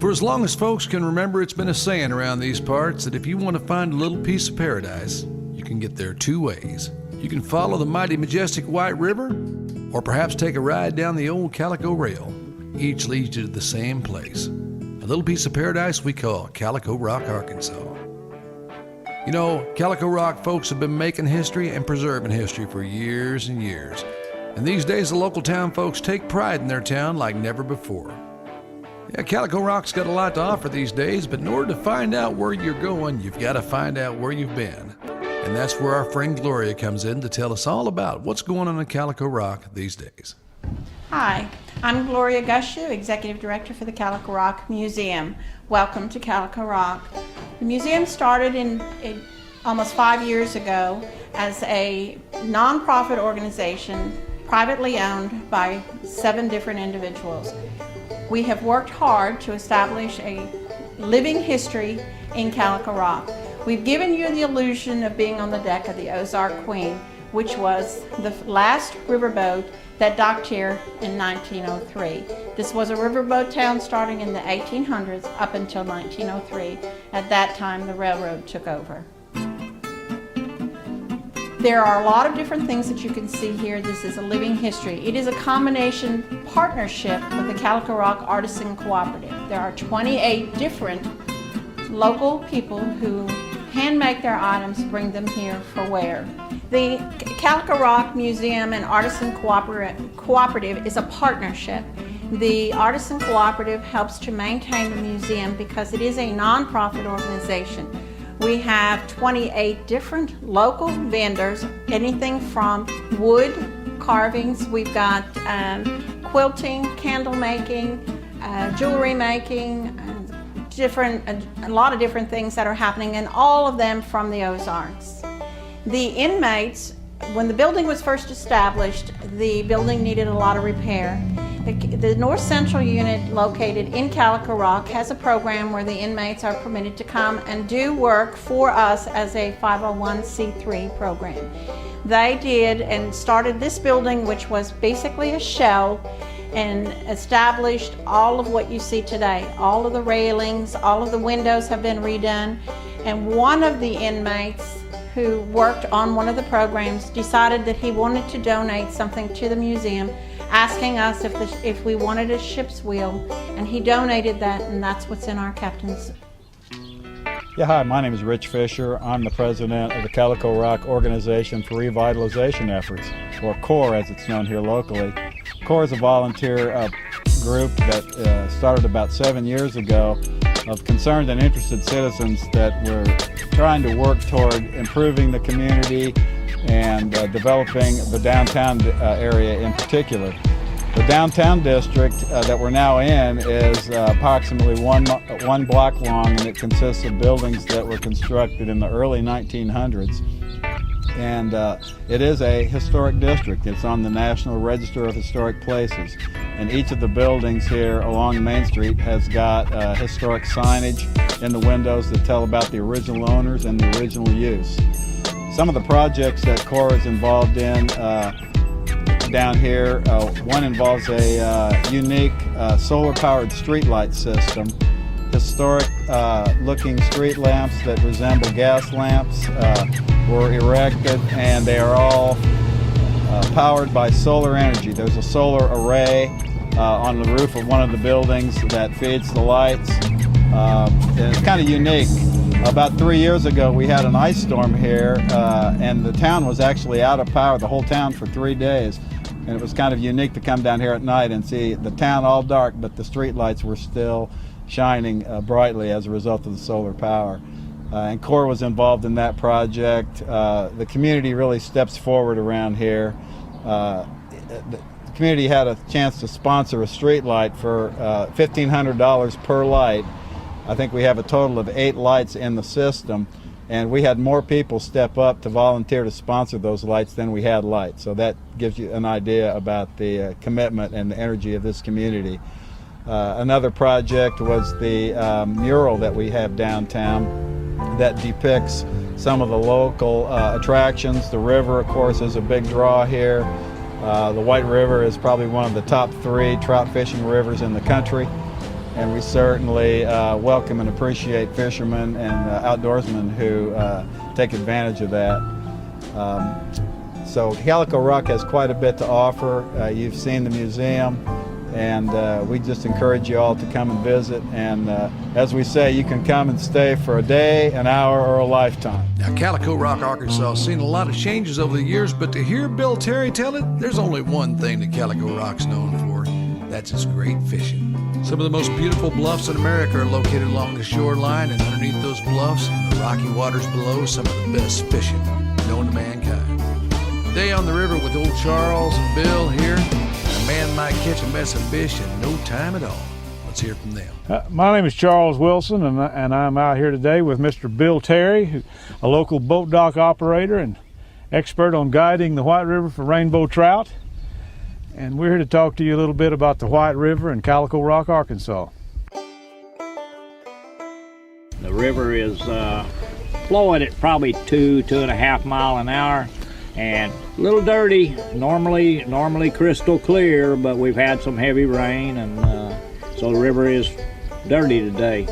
For as long as folks can remember, it's been a saying around these parts that if you want to find a little piece of paradise, you can get there two ways. You can follow the mighty majestic White River, or perhaps take a ride down the old Calico Rail. Each leads you to the same place, a little piece of paradise we call Calico Rock, Arkansas. You know, Calico Rock folks have been making history and preserving history for years and years. And these days the local town folks take pride in their town like never before. Yeah, Calico Rock's got a lot to offer these days, but in order to find out where you're going, you've got to find out where you've been. And that's where our friend Gloria comes in to tell us all about what's going on in Calico Rock these days. Hi, I'm Gloria Gushu, Executive Director for the Calico Rock Museum. Welcome to Calico Rock. The museum started in almost 5 years ago as a nonprofit organization, privately owned by 7 different individuals. We have worked hard to establish a living history in Calico Rock. We've given you the illusion of being on the deck of the Ozark Queen, which was the last riverboat that docked here in 1903. This was a riverboat town starting in the 1800s up until 1903. At that time, the railroad took over. There are a lot of different things that you can see here. This is a living history. It is a combination partnership with the Calico Rock Artisan Cooperative. There are 28 different local people who hand make their items, bring them here for wear. The Calico Rock Museum and Artisan Cooperative is a partnership. The Artisan Cooperative helps to maintain the museum because it is a nonprofit organization. We have 28 different local vendors, anything from wood carvings, we've got quilting, candle making, jewelry making, a lot of different things that are happening, and all of them from the Ozarks. The inmates, when the building was first established, the building needed a lot of repair. The North Central unit located in Calico Rock has a program where the inmates are permitted to come and do work for us as a 501c3 program. They did and started this building, which was basically a shell, and established all of what you see today. All of the railings, all of the windows have been redone, and one of the inmates who worked on one of the programs decided that he wanted to donate something to the museum, asking us if we wanted a ship's wheel, and he donated that, and that's what's in our captain's. Yeah, hi, my name is Rich Fisher. I'm the president of the Calico Rock Organization for Revitalization Efforts, or CORE as it's known here locally. CORE is a volunteer group that started about 7 years ago of concerned and interested citizens that were trying to work toward improving the community and developing the downtown area in particular. The downtown district that we're now in is approximately one block long, and it consists of buildings that were constructed in the early 1900s. And it is a historic district. It's on the National Register of Historic Places. And each of the buildings here along Main Street has got historic signage in the windows that tell about the original owners and the original use. Some of the projects that CORE is involved in down here, one involves a unique solar-powered streetlight system. Historic looking street lamps that resemble gas lamps were erected, and they are all powered by solar energy. There's a solar array on the roof of one of the buildings that feeds the lights. And it's kind of unique. About 3 years ago we had an ice storm here, and the town was actually out of power, the whole town, for 3 days. And it was kind of unique to come down here at night and see the town all dark, but the street lights were still shining brightly as a result of the solar power. And CORE was involved in that project. The community really steps forward around here. The community had a chance to sponsor a street light for $1,500 per light. I think we have a total of 8 lights in the system, and we had more people step up to volunteer to sponsor those lights than we had lights. So that gives you an idea about the commitment and the energy of this community. Another project was the mural that we have downtown that depicts some of the local attractions. The river, of course, is a big draw here. The White River is probably one of the top 3 trout fishing rivers in the country. and we certainly welcome and appreciate fishermen and outdoorsmen who take advantage of that. So Calico Rock has quite a bit to offer. You've seen the museum, and we just encourage you all to come and visit. And as we say, you can come and stay for a day, an hour, or a lifetime. Now, Calico Rock, Arkansas has seen a lot of changes over the years, but to hear Bill Terry tell it, there's only one thing that Calico Rock's known for. That's its great fishing. Some of the most beautiful bluffs in America are located along the shoreline, and underneath those bluffs, in the rocky waters below, some of the best fishing known to mankind. Today on the river with old Charles and Bill here, a man might catch a mess of fish in no time at all. Let's hear from them. My name is Charles Wilson, and I'm out here today with Mr. Bill Terry, a local boat dock operator and expert on guiding the White River for rainbow trout. And we're here to talk to you a little bit about the White River in Calico Rock, Arkansas. The river is flowing at probably 2.5 miles an hour, and a little dirty. Normally crystal clear, but we've had some heavy rain, and so the river is dirty today.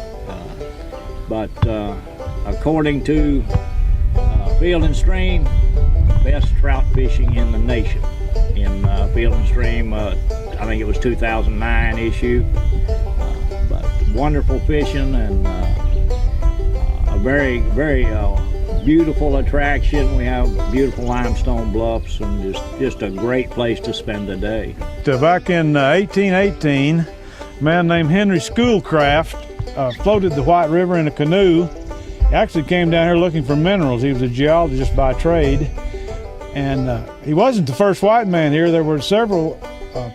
But according to Field and Stream, best trout fishing in the nation. In Field and Stream, I think it was 2009 issue, but wonderful fishing and a very beautiful attraction. We have beautiful limestone bluffs and just a great place to spend the day. Back in 1818, a man named Henry Schoolcraft floated the White River in a canoe. He actually came down here looking for minerals. He was a geologist by trade. And he wasn't the first white man here. There were several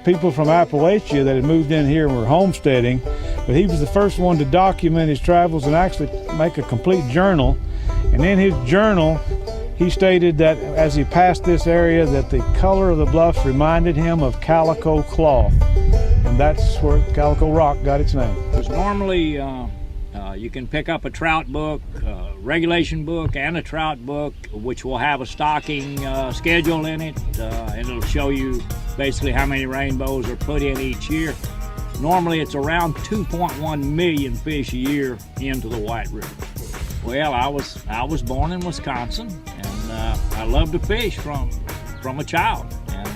people from Appalachia that had moved in here and were homesteading, but he was the first one to document his travels and actually make a complete journal. And in his journal, he stated that as he passed this area, that the color of the bluffs reminded him of calico cloth. And that's where Calico Rock got its name. Because normally you can pick up a trout book, regulation book, and a trout book, which will have a stocking schedule in it, and it'll show you basically how many rainbows are put in each year. Normally it's around 2.1 million fish a year into the White River. Well, I was born in Wisconsin, and I loved to fish from a child. And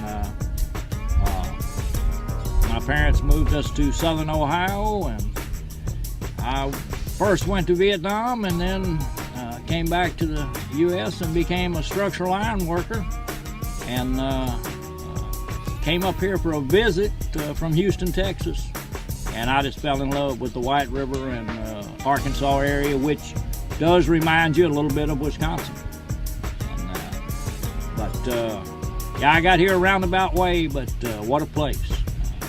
my parents moved us to southern Ohio, and I first went to Vietnam and then came back to the U.S. and became a structural iron worker, and came up here for a visit from Houston, Texas. And I just fell in love with the White River and Arkansas area, which does remind you a little bit of Wisconsin. Yeah, I got here a roundabout way, but what a place.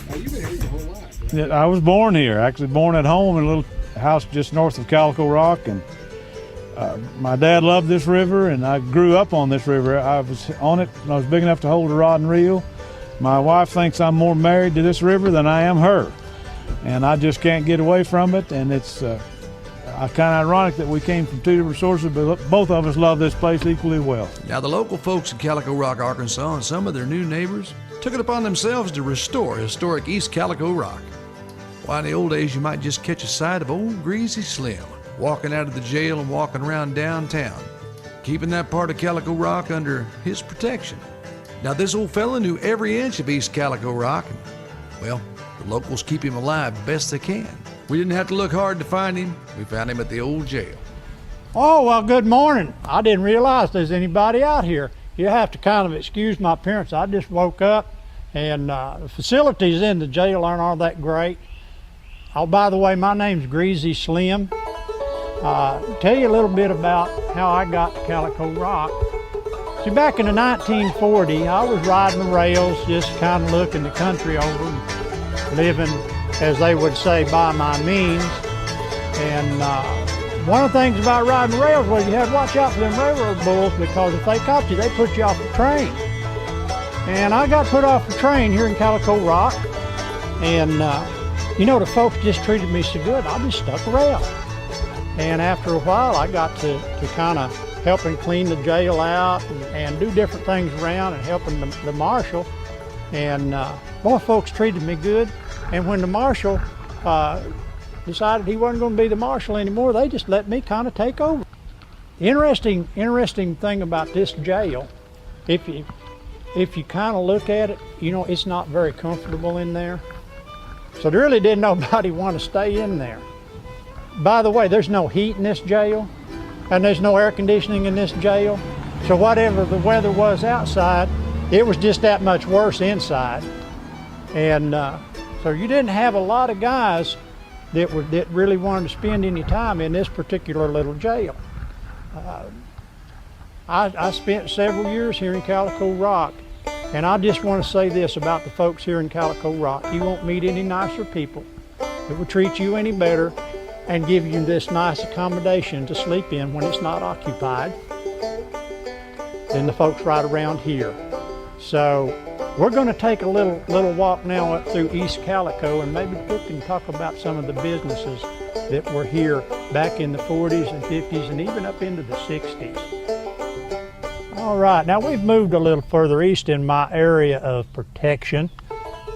Now, you've been here your whole life, right? Yeah, I was born here, actually born at home in a little house just north of Calico Rock, and my dad loved this river, and I grew up on this river. I was on it when I was big enough to hold a rod and reel. My wife thinks I'm more married to this river than I am her, and I just can't get away from it. And it's kind of ironic that we came from two different sources, but both of us love this place equally well. Now, the local folks in Calico Rock, Arkansas, and some of their new neighbors took it upon themselves to restore historic East Calico Rock. Why, in the old days, you might just catch a sight of old Greasy Slim walking out of the jail and walking around downtown, keeping that part of Calico Rock under his protection. Now, this old fella knew every inch of East Calico Rock, and, well, the locals keep him alive best they can. We didn't have to look hard to find him. We found him at the old jail. Oh, well, good morning. I didn't realize there's anybody out here. You have to kind of excuse my appearance. I just woke up, and the facilities in the jail aren't all that great. Oh, by the way, my name's Greasy Slim. Tell you a little bit about how I got to Calico Rock. See, back in the 1940, I was riding the rails, just kind of looking the country over, living, as they would say, by my means. And one of the things about riding the rails was you had to watch out for them railroad bulls, because if they caught you, they put you off the train. And I got put off the train here in Calico Rock, and you know, the folks just treated me so good, I just stuck around. And after a while, I got to kind of helping clean the jail out and do different things around and helping the marshal. And boy, folks treated me good. And when the marshal decided he wasn't going to be the marshal anymore, they just let me kind of take over. Interesting thing about this jail, if you kind of look at it, you know, it's not very comfortable in there. So there really didn't nobody want to stay in there. By the way, there's no heat in this jail, and there's no air conditioning in this jail. So whatever the weather was outside, it was just that much worse inside. And so you didn't have a lot of guys that really wanted to spend any time in this particular little jail. I spent several years here in Calico Rock, and I just want to say this about the folks here in Calico Rock. You won't meet any nicer people that will treat you any better and give you this nice accommodation to sleep in when it's not occupied than the folks right around here. So we're going to take a little walk now up through East Calico, and maybe we can talk about some of the businesses that were here back in the 40s and 50s and even up into the 60s. All right, now we've moved a little further east in my area of protection,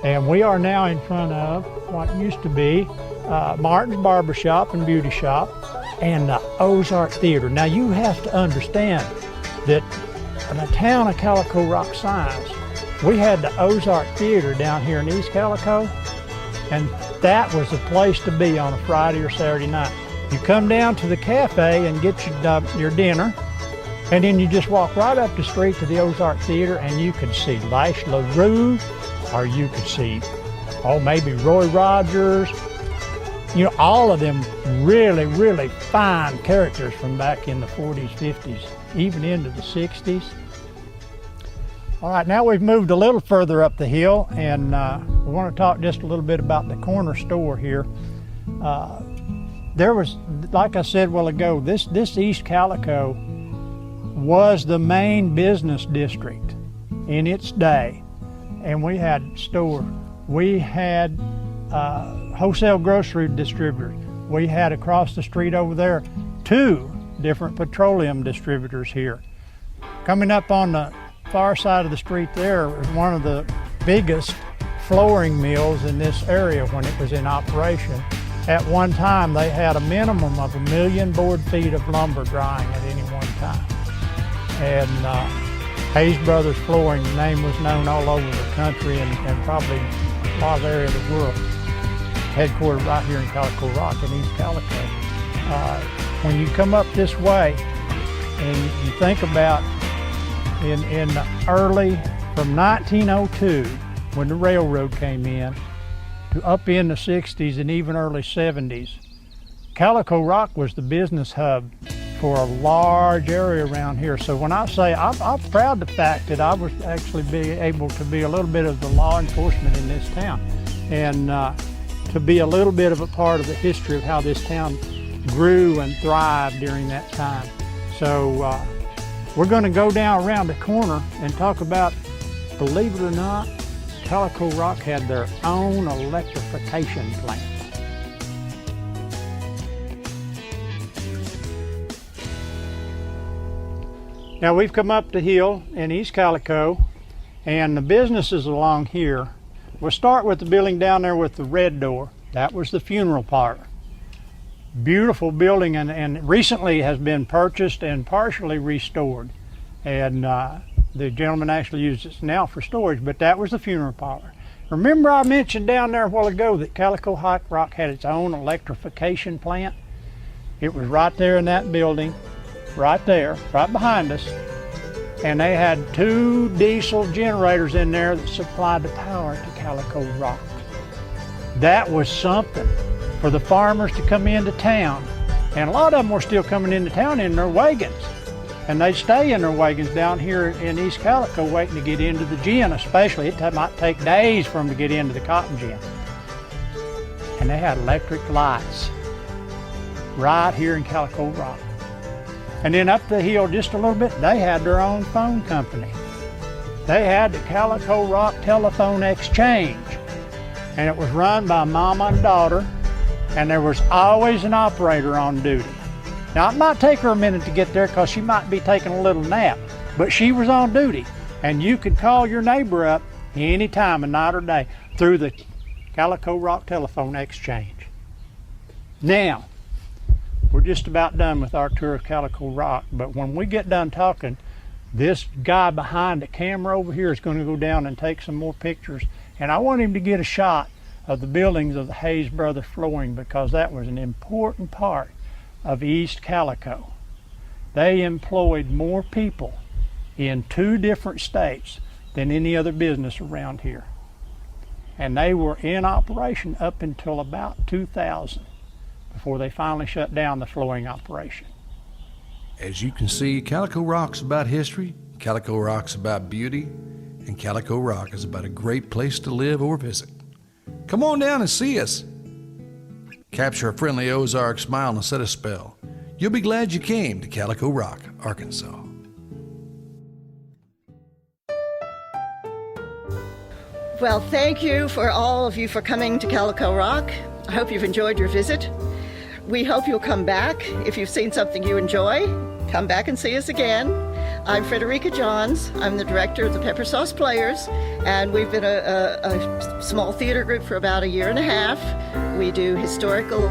and we are now in front of what used to be Martin's Barbershop and Beauty Shop and the Ozark Theater. Now you have to understand that in a town of Calico Rock size, we had the Ozark Theater down here in East Calico, and that was the place to be on a Friday or Saturday night. You come down to the cafe and get your dinner, and then you just walk right up the street to the Ozark Theater, and you could see Lash LaRue, or you could see, maybe Roy Rogers. You know, all of them really, really fine characters from back in the 40s, 50s, even into the 60s. All right, now we've moved a little further up the hill, and we want to talk just a little bit about the corner store here. There was, like I said a while ago, this East Calico was the main business district in its day, and we had stores. We had wholesale grocery distributors. We had across the street over there 2 different petroleum distributors here. Coming up on the far side of the street there was one of the biggest flooring mills in this area when it was in operation. At one time they had a minimum of 1 million board feet of lumber drying at any one time. And Hayes Brothers Flooring, the name was known all over the country and probably a lot of area of the world. Headquartered right here in Calico Rock in East Calico. When you come up this way and you think about in the early, from 1902, when the railroad came in, to up in the 60s and even early 70s, Calico Rock was the business hub for a large area around here. So when I say, I'm proud of the fact that I was actually able to be a little bit of the law enforcement in this town, and to be a little bit of a part of the history of how this town grew and thrived during that time. So we're going to go down around the corner and talk about, believe it or not, Calico Rock had their own electrification plant. Now we've come up the hill in East Calico, and the businesses along here. We'll start with the building down there with the red door. That was the funeral parlor. Beautiful building, and recently has been purchased and partially restored. And the gentleman actually uses it now for storage, but that was the funeral parlor. Remember I mentioned down there a while ago that Calico Rock had its own electrification plant? It was right there in that building, right there, right behind us. And they had 2 diesel generators in there that supplied the power to Calico Rock. That was something for the farmers to come into town. And a lot of them were still coming into town in their wagons. And they'd stay in their wagons down here in East Calico waiting to get into the gin, especially. It might take days for them to get into the cotton gin. And they had electric lights right here in Calico Rock. And then up the hill just a little bit, they had their own phone company. They had the Calico Rock Telephone Exchange, and it was run by mama and daughter, and there was always an operator on duty. Now it might take her a minute to get there because she might be taking a little nap, but she was on duty, and you could call your neighbor up any time of night or day through the Calico Rock Telephone Exchange. Now, we're just about done with our tour of Calico Rock, but when we get done talking, this guy behind the camera over here is going to go down and take some more pictures, and I want him to get a shot of the buildings of the Hayes Brothers Flooring, because that was an important part of East Calico. They employed more people in 2 different states than any other business around here. And they were in operation up until about 2000, before they finally shut down the flooring operation. As you can see, Calico Rock's about history, Calico Rock's about beauty, and Calico Rock is about a great place to live or visit. Come on down and see us. Capture a friendly Ozark smile and set a spell. You'll be glad you came to Calico Rock, Arkansas. Well, thank you for all of you for coming to Calico Rock. I hope you've enjoyed your visit. We hope you'll come back. If you've seen something you enjoy, come back and see us again. I'm Frederica Johns. I'm the director of the Pepper Sauce Players, and we've been a small theater group for about 1.5 years. We do historical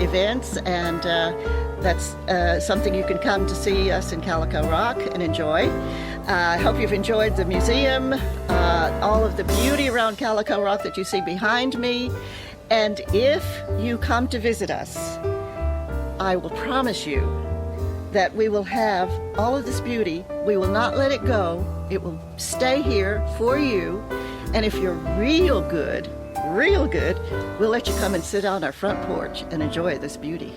events, and that's something you can come to see us in Calico Rock and enjoy. I hope you've enjoyed the museum, all of the beauty around Calico Rock that you see behind me. And if you come to visit us, I will promise you that we will have all of this beauty. We will not let it go. It will stay here for you. And if you're real good, we'll let you come and sit on our front porch and enjoy this beauty.